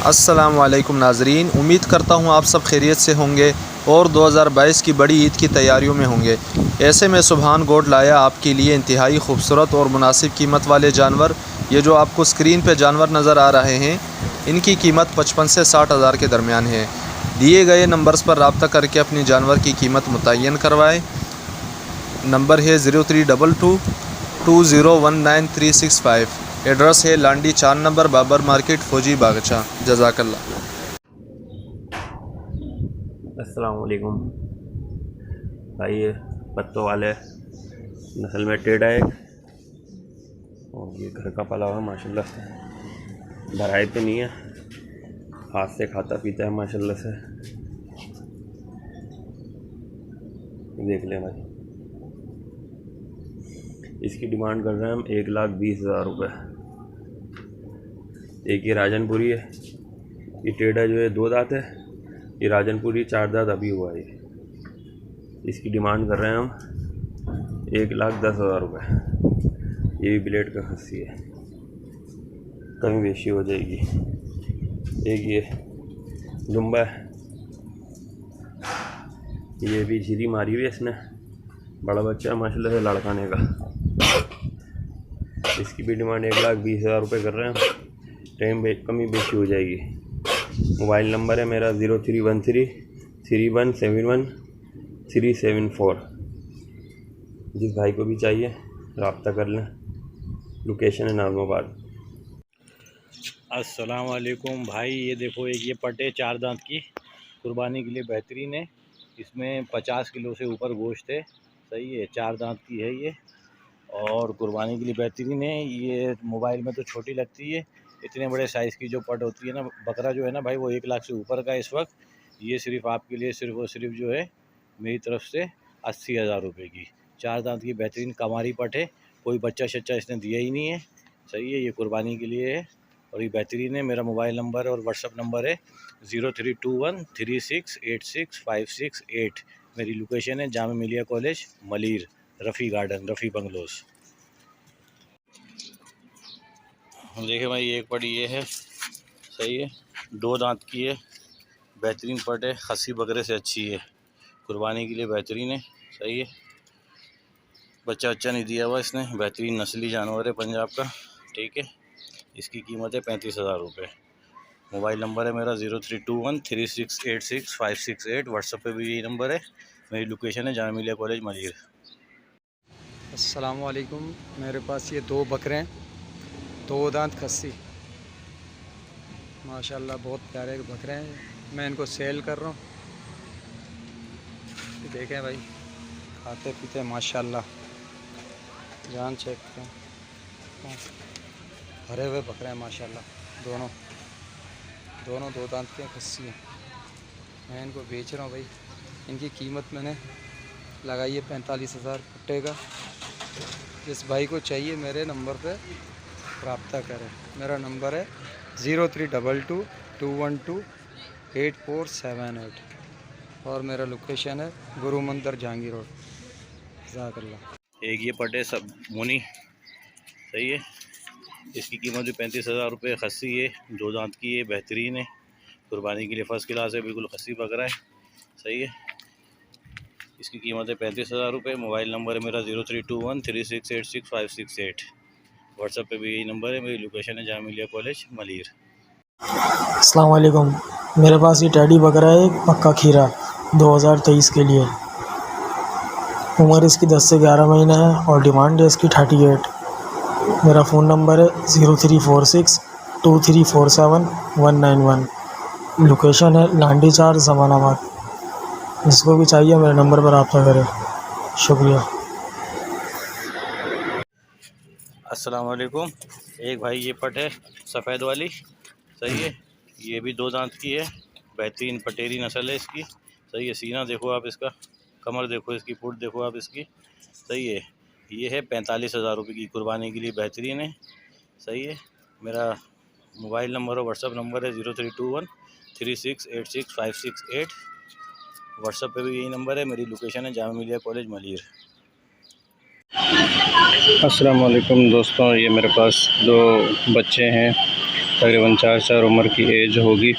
अस्सलाम वालेकुम नाज़रीन, उम्मीद करता हूँ आप सब खैरियत से होंगे और 2022 की बड़ी ईद की तैयारियों में होंगे। ऐसे में सुभान गोट लाया आपके लिए इंतहाई खूबसूरत और मुनासिब कीमत वाले जानवर। ये जो आपको स्क्रीन पे जानवर नज़र आ रहे हैं, इनकी कीमत 55 से 60 हज़ार के दरमियान है। दिए गए नंबर्स पर रब्ता करके अपनी जानवर की कीमत मुतय्यन करवाएँ। नंबर है 03222019 365। एड्रेस है लांडी 4 नंबर बाबर मार्केट, फौजी बागचा। जज़ाकल्लाह। अस्सलाम वालेकुम भाई। ये पत्तों वाले नस्ल में टेढ़ा है और ये घर का पला हुआ माशाल्लाह से, भराई पे नहीं है, हाथ से खाता पीता है माशाल्लाह से। देख लें भाई, इसकी डिमांड कर रहे हैं हम 1,20,000 रुपये। एक ये राजनपुरी है, ये टेढ़ा जो है 2 दांत है, ये राजनपुरी 4 दांत अभी हुआ है। इसकी डिमांड कर रहे हैं हम 1,10,000 रुपये। ये भी ब्लेड का खस्सी है, कमी बेशी हो जाएगी। एक ये दुम्बा है, ये भी झिरी मारी हुई है इसने, बड़ा बच्चा है माशाल्लाह से लड़काने का। इसकी भी डिमांड 1,20,000 रुपये कर रहे हैं। टाइम कमी बेशी हो जाएगी। मोबाइल नंबर है मेरा 03133171 जिस भाई को भी चाहिए रब्ता कर लें। लोकेशन है नाज़माबाद। अस्सलाम वालेकुम भाई। ये देखो, एक ये पटे 4 दांत की कुर्बानी के लिए बेहतरीन है। इसमें 50 किलो से ऊपर गोश्त है। सही है, 4 दांत की है ये और कुर्बानी के लिए बेहतरीन है। ये मोबाइल में तो छोटी लगती है, इतने बड़े साइज़ की जो पट होती है ना, बकरा जो है ना भाई, वो 1 लाख से ऊपर का है इस वक्त। ये सिर्फ़ आपके लिए सिर्फ़ और सिर्फ जो है मेरी तरफ से 80,000 रुपये की 4 दांत की बेहतरीन कमारी पट है। कोई बच्चा शच्चा इसने दिया ही नहीं है। सही है, ये कुर्बानी के लिए है और ये बेहतरीन है। मेरा मोबाइल नंबर और व्हाट्सअप नंबर है 0321368656 मेरी लोकेशन है Jamia Millia college Malir, Rafi garden, Rafi bungalows. देखिए भाई, एक पट ये है, सही है, 2 दांत की है, बेहतरीन पट है, खस्सी बकरे से अच्छी है, कुर्बानी के लिए बेहतरीन है। सही है, बच्चा अच्छा नहीं दिया हुआ इसने, बेहतरीन नस्ली जानवर है पंजाब का। ठीक है, इसकी कीमत है 35,000 रुपये। मोबाइल नंबर है मेरा 032136866568। व्हाट्सएप पे भी यही नंबर है। मेरी लोकेशन है जामिया मिलिया कॉलेज मलीर। अस्सलाम वालेकुम। मेरे पास ये 2 बकरे हैं, 2 दांत खस्सी, माशाल्लाह बहुत प्यारे बकरे हैं। मैं इनको सेल कर रहा हूँ। देखें भाई, खाते पीते माशाल्लाह, जान चेक करें, भरे हुए बकरे हैं माशाल्लाह। दोनों 2 दांत के खस्सी हैं। मैं इनको बेच रहा हूँ भाई। इनकी कीमत मैंने लगाई है 45,000 पट्टे का। जिस भाई को चाहिए मेरे नंबर पे रब्ता करें। मेरा नंबर है 0322212848 और मेरा लोकेशन है गुरु मंदिर जहांगीर रोड। जज़ाकल्लाह। एक ये पटे सब मुनी, सही है, इसकी कीमत भी 35,000 रुपये। खस्सी है, 2 दांत की है, बेहतरीन है, कुर्बानी के लिए फ़र्स्ट क्लास है, बिल्कुल खस्सी बकरा है। सही है, इसकी कीमत है 35,000 रुपये। मोबाइल नंबर है मेरा 032136866568। व्हाट्सएप पे भी यही नंबर है। मेरी लोकेशन है जामिया मिलिया कॉलेज मलीर। अस्सलाम वालेकुम। मेरे पास ये टैडी बकरा है, एक पक्का खीरा 2023 के लिए। उम्र इसकी 10 से 11 महीने है और डिमांड है इसकी 38। मेरा फ़ोन नंबर है 034623479191। लोकेशन है लांडी 4 जमानाबाद। जिसको भी चाहिए मेरे नंबर पर रब्ता करें। शुक्रिया। अस्सलाम वालेकुम। एक भाई ये पट है सफ़ेद वाली, सही है, ये भी 2 दांत की है, बेहतरीन पटेरी नस्ल है इसकी। सही है, सीना देखो आप इसका, कमर देखो इसकी, पुट देखो आप इसकी। सही है, ये है 45,000 रुपये की, कुर्बानी के लिए बेहतरीन है। सही है, मेरा मोबाइल नंबर और व्हाट्सअप नंबर है 032136866568। व्हाट्सएप पे भी यही नंबर है। मेरी लोकेशन है जामिया मिलिया कॉलेज मलीर। अस्सलाम वालेकुम दोस्तों, ये मेरे पास 2 बच्चे हैं तकरीबन 4 उम्र की एज होगी।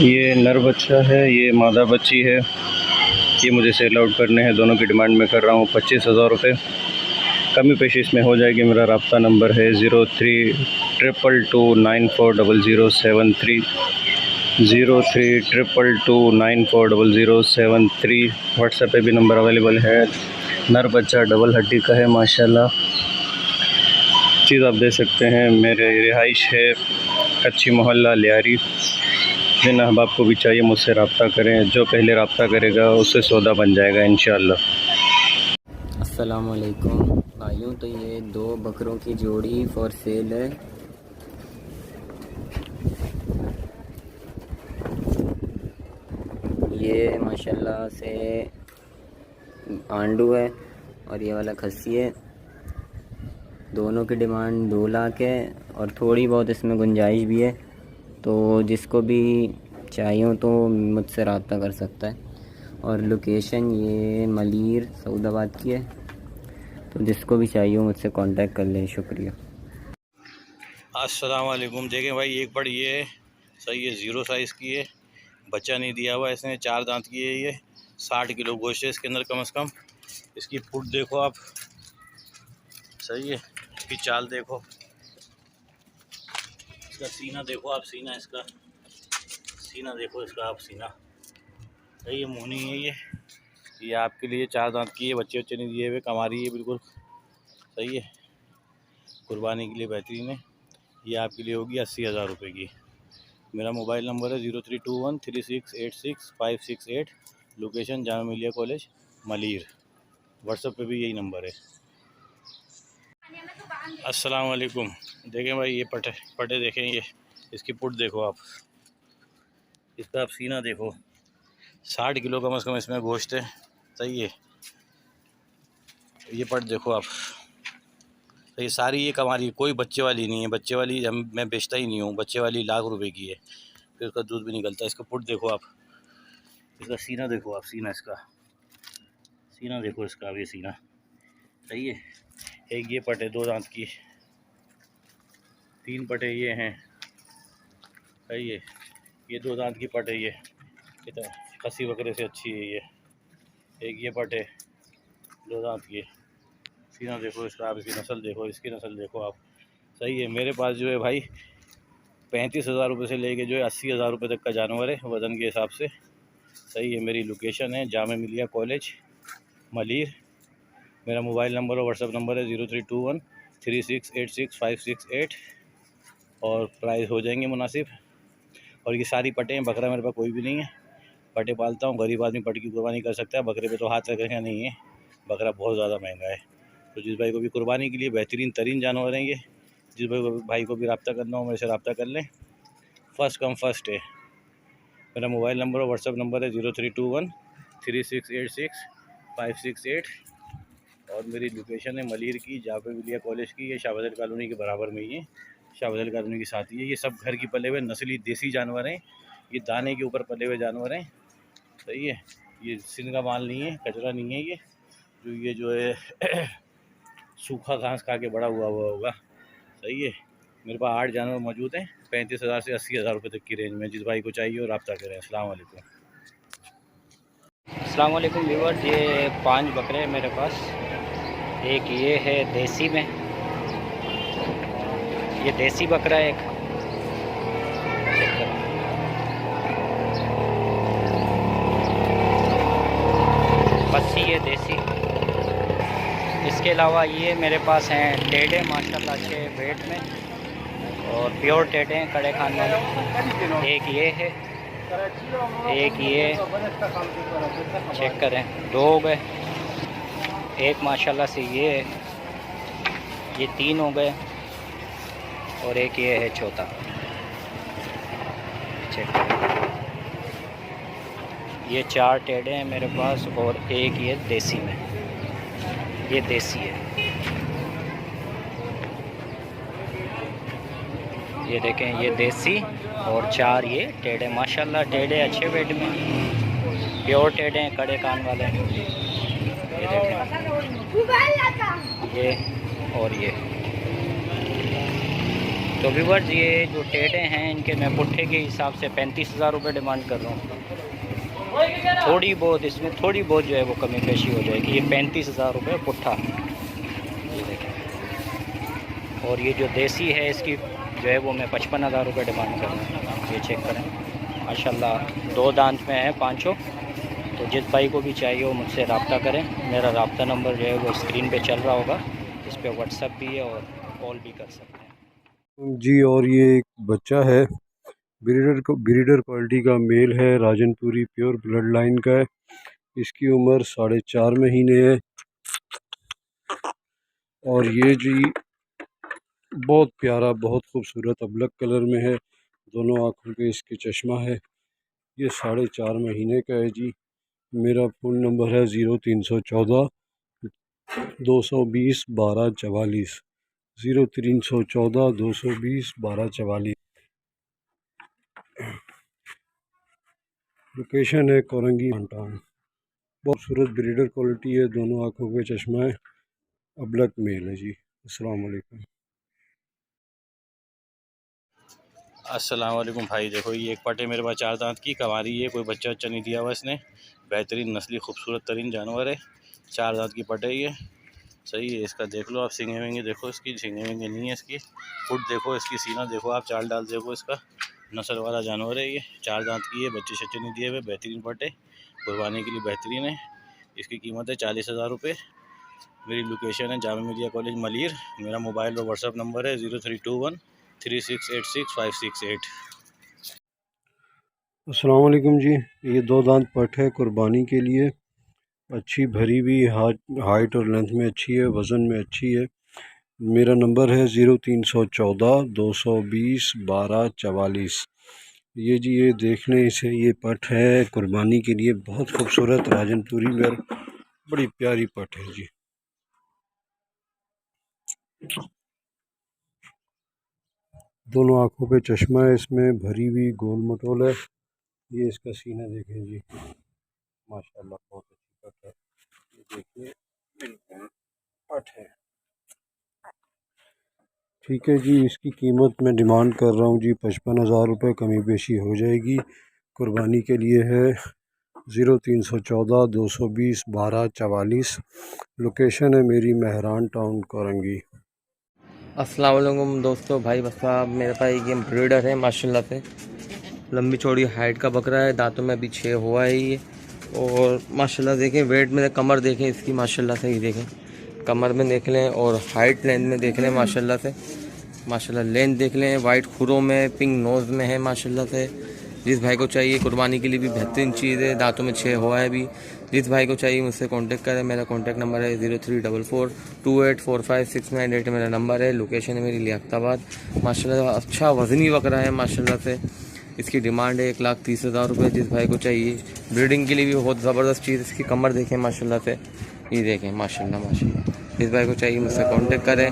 ये नर बच्चा है, ये मादा बच्ची है। ये मुझे सेल आउट करने हैं। दोनों की डिमांड में कर रहा हूँ 25,000 रुपये। कमी पेश इसमें हो जाएगी। मेरा रब्ता नंबर है 0322294007 0322294007। व्हाट्सएप पे भी नंबर अवेलेबल है। नर बच्चा डबल हड्डी का है माशाल्लाह। चीज़ आप दे सकते हैं। मेरे रिहाइश है कच्ची मोहल्ला लियारी। जिन अहबाब को भी चाहिए मुझसे रब्ता करें। जो पहले रब्ता करेगा उससे सौदा बन जाएगा इंशाल्लाह। अस्सलाम वालेकुम भाइयों, तो ये 2 बकरों की जोड़ी फॉर सेल है। ये माशाल्लाह से आंडू है और ये वाला खस्सी है। दोनों की डिमांड 2 लाख है और थोड़ी बहुत इसमें गुंजाइश भी है। तो जिसको भी चाहिए हो तो मुझसे रब्ता कर सकता है। और लोकेशन ये मलीर सऊदाबाद की है। तो जिसको भी चाहिए हो मुझसे कांटेक्ट कर लें। शुक्रिया। अस्सलाम वालेकुम। देखें भाई, एक पड़ ये है, सही है, 0 साइज़ की है, बच्चा नहीं दिया हुआ इसने, 4 दांत की है। ये 60 किलो गोश्त है इसके अंदर कम से कम। इसकी फुट देखो आप, सही है। इसकी चाल देखो, इसका सीना देखो आप, सीना इसका, सीना देखो इसका आप, सीना सही है। मुहनी है ये आपके लिए 4 दांत की है। बच्चे नहीं दिए हुए, कमा रही है बिल्कुल, सही है। कुर्बानी के लिए बेहतरीन है। ये आपके लिए होगी 80,000 रुपये की। मेरा मोबाइल नंबर है 03213686 location Jamia Millia college Malir. WhatsApp पे भी यही नंबर है। अस्सलाम वालेकुम। देखें भाई, ये पटे देखें, ये इसकी पुट देखो आप, इसका आप सीना देखो, 60 किलो कम से कम इसमें गोश्त है, सही है। ये पट देखो आप, तो ये सारी ये कमारी, कोई बच्चे वाली नहीं है। बच्चे वाली मैं बेचता ही नहीं हूँ। बच्चे वाली लाख रुपए की है, फिर उसका दूध भी निकलता है। इसका पुट देखो आप, इसका सीना देखो आप, सीना इसका, सीना देखो इसका, ये सीना, सही है। एक ये पट है 2 दांत की, 3 पटे ये हैं, सही है। ये 2 दांत की पट है, ये कितना खसी बकरे से अच्छी है ये। एक ये पट है 2 दांत की, सीना देखो इसका आप, इसकी नस्ल देखो, इसकी नस्ल देखो आप, सही है। मेरे पास जो है भाई 35,000 रुपये से लेके जो है 80,000 रुपये तक का जानवर है वज़न के हिसाब से, सही है। मेरी लोकेशन है जामिया मिलिया कॉलेज मलीर। मेरा मोबाइल नंबर और व्हाट्सअप नंबर है 03213686 और प्राइस हो जाएंगे मुनासिब। और ये सारी पटें हैं, बकरा मेरे पास कोई भी नहीं है। पटे पालता हूँ, गरीब आदमी पट की कुर्बानी कर सकता है, बकरे पे तो हाथ रखने नहीं है। बकरा बहुत ज़्यादा महंगा है। तो जिस भाई को भी कुर्बानी के लिए बेहतरीन तरीन जानवर हैं ये, जिस भाई को भी रब्ता करना हो मेरे से रब्ता कर लें। फ़र्स्ट कम फर्स्ट है। मेरा मोबाइल नंबर और व्हाट्सअप नंबर है 03213686 और मेरी लोकेशन है मलीर की, जामिया मिलिया कॉलेज की। ये शाहबदर कॉलोनी के बराबर में ही है, शाहबदर कॉलोनी के साथ ही है। ये सब घर की पले हुए नस्ली देसी जानवर हैं। ये दाने के ऊपर पले हुए जानवर हैं, सही है। ये सिंध का माल नहीं है, कचरा नहीं है। ये जो है सूखा घास खा के बड़ा हुआ होगा, सही है। मेरे पास 8 जानवर मौजूद हैं 35,000 से 80,000 रुपये तक की रेंज में। जिस भाई को चाहिए और रब्ता करें। अस्सलाम वालेकुम। अस्सलाम वालेकुम व्यूअर्स। ये 5 बकरे हैं मेरे पास। एक ये है देसी में, ये देसी बकरा है एक, बस्सी है देसी। इसके अलावा ये मेरे पास हैं टेढ़े माशाल्लाह अच्छे वेट में और प्योर टेढ़े हैं, कड़े खान वाले। एक ये है, एक ये, चेक करें 2 हो गए। एक माशाल्लाह से ये 3 हो गए और एक ये है चौथा, चेक करें। ये 4 टेढ़े हैं मेरे पास और एक ये देसी में, ये देसी है। ये देखें, ये देसी और 4 ये टेढ़े। माशाल्लाह टेढ़े अच्छे वेट में, प्योर टेढ़े हैं, कड़े कान वाले हैं। ये देखें, ये और ये तो व्यूअर्स ये जो टेढ़े हैं इनके मैं पुट्ठे के हिसाब से 35,000 रुपये डिमांड कर रहा हूँ। थोड़ी बहुत इसमें थोड़ी बहुत जो है वो कमी पेशी हो जाएगी। ये 35,000 रुपये पुट्ठा, ये देखें। और ये जो देसी है इसकी जो है वो मैं 55,000 रुपये डिमांड कर रहा हूँ। ये चेक करें माशाल्लाह, 2 दांत में है पाँचों। तो जिस भाई को भी चाहिए वो मुझसे रब्ता करें। मेरा रब्ता नंबर जो है वो स्क्रीन पे चल रहा होगा, इस पर व्हाट्सअप भी है और कॉल भी कर सकते हैं जी। और ये एक बच्चा है, ब्रीडर क्वालिटी का मेल है, राजनपुरी प्योर ब्लड लाइन का है। इसकी उम्र 4.5 महीने है। और ये जी बहुत प्यारा, बहुत खूबसूरत अबलक कलर में है। दोनों आँखों पे इसके चश्मा है। ये 4.5 महीने का है जी। मेरा फ़ोन नंबर है 0314 220 1244, 0314 220 1244। लोकेशन है कोरंगी टाउन। बहुत खूबसूरत ब्रीडर क्वालिटी है, दोनों आँखों पे चश्मा है, अबलक मेल है जी। अस्सलाम वालेकुम। अस्सलाम वालेकुम भाई। देखो ये एक पटे मेरे पास 4 दांत की कवारी है, कोई बच्चा अच्छा नहीं दिया हुआ इसने। बेहतरीन नस्ली खूबसूरत तरीन जानवर है, 4 दांत की पटे ये सही है। इसका देख लो आप, सींगे विंगे देखो इसकी, सींगे विंगे नहीं है इसकी। फुट देखो इसकी, सीना देखो आप, चाल डाल देखो इसका। नस्ल वाला जानवर है ये, 4 दांत की है, बच्चे शच्चे नहीं दिए हुए, बेहतरीन पटे, कुर्बानी के लिए बेहतरीन है। इसकी कीमत है 40,000 रुपये। मेरी लोकेशन है जामिया मिलिया कॉलेज मलीर। मेरा मोबाइल और व्हाट्सअप नंबर है 0321 3686 568। अस्सलाम वालेकुम जी। ये 2 दांत पट है, कुर्बानी के लिए, अच्छी भरी हुई, हाइट और लेंथ में अच्छी है, वज़न में अच्छी है। मेरा नंबर है 0314 220 1244। ये जी ये देख लें इसे, ये पट है कुर्बानी के लिए, बहुत खूबसूरत राजनपुरी में, बड़ी प्यारी पट है जी। दोनों आँखों पे चश्मा है, इसमें भरी हुई गोल मटोल है। ये इसका सीना देखें जी, माशाल्लाह बहुत अच्छी पट है। ये देखिए बिल्कुल पट है। ठीक है जी। इसकी कीमत मैं डिमांड कर रहा हूँ जी 55,000 रुपये, कमी पेशी हो जाएगी। कुर्बानी के लिए है 0314 220 1244। लोकेशन है मेरी महरान टाउन कोरंगी। अस्सलाम वालेकुम दोस्तों, भाई बस साहब, मेरे पास एक ये ब्रीडर है माशाल्लाह से, लंबी चौड़ी हाइट का बकरा है, दांतों में अभी 6 हुआ है ये। और माशाल्लाह देखें वेट में, कमर देखें इसकी माशाल्लाह से, ही देखें कमर में देख लें, और हाइट लेंथ में देख लें माशाल्लाह से, माशाल्लाह लेंथ देख लें, वाइट खुरों में, पिंक नोज़ में है माशाल्लाह से। जिस भाई को चाहिए कुर्बानी के लिए भी बेहतरीन चीज़ है, दांतों में 6 हुआ है अभी। जिस भाई को चाहिए मुझसे कांटेक्ट करें। मेरा कांटेक्ट नंबर है 0344 2845 मेरा नंबर है। लोकेशन है मेरी लियाकताबाद। माशाल्लाह अच्छा वज़नी बकरा है माशाल्लाह से। इसकी डिमांड है 1,30,000 रुपये। जिस भाई को चाहिए, ब्रीडिंग के लिए भी बहुत ज़बरदस्त चीज़। इसकी कमर देखें माशाल्लाह से, ये देखें माशाल्लाह माशाल्लाह। जिस भाई को चाहिए मुझसे कांटेक्ट करें।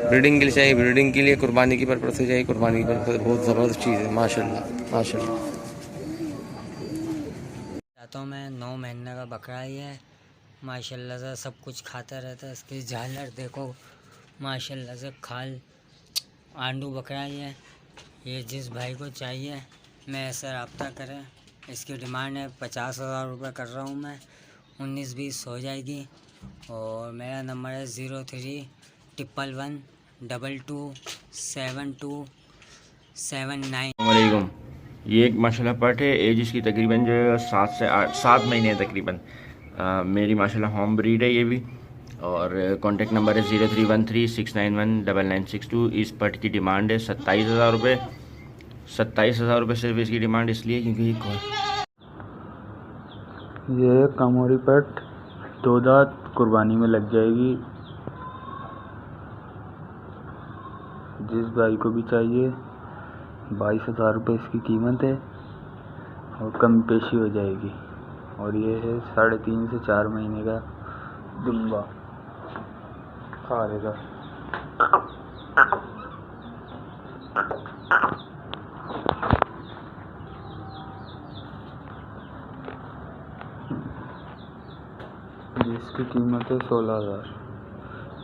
ब्रीडिंग के लिए चाहिए, ब्रीडिंग के लिए, कुर्बानी की पर्पज़ से चाहिए, कुर्बानी की पर्पज़ से, बहुत ज़बरदस्त चीज़ है माशाल्लाह माशाल्लाह। दांतों में 9 महीने का बकरा ही है माशाल्लाह से, सब कुछ खाता रहता है। इसकी झालर देखो माशाल्लाह से, खाल आंडू बकरा ही है ये। जिस भाई को चाहिए मैं ऐसा रब्ता करें। इसकी डिमांड है 50,000 रुपये कर रहा हूँ मैं, 19-20 हो जाएगी। और मेरा नंबर है 0311 22 7279। वालेकुम। ये एक माशाल्लाह पट है, एज इसकी तकरीबन जो है 7 महीने तकरीबन। मेरी माशाल्लाह होम ब्रीड है ये भी। और कॉन्टेक्ट नंबर है 0313 691 9962। इस पट की डिमांड है 27,000 रुपये। 27,000 रुपये सिर्फ इसकी डिमांड इसलिए क्योंकि ये कामोरी पट 2 दांत, कुर्बानी में लग जाएगी। जिस भाई को भी चाहिए 22,000 रुपये इसकी कीमत है, और कम पेशी हो जाएगी। और ये है 3.5 से 4 महीने का दुम्बा, खा लेगा। जिसकी कीमत है 16,000,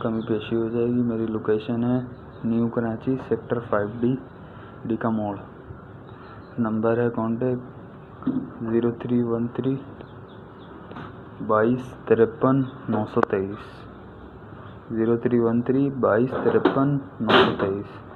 कमी पेशी हो जाएगी। मेरी लोकेशन है न्यू कराची सेक्टर 5D डीका मोड़। नंबर है कॉन्टेक्ट 0313 22 53 923 0313 22 53 923।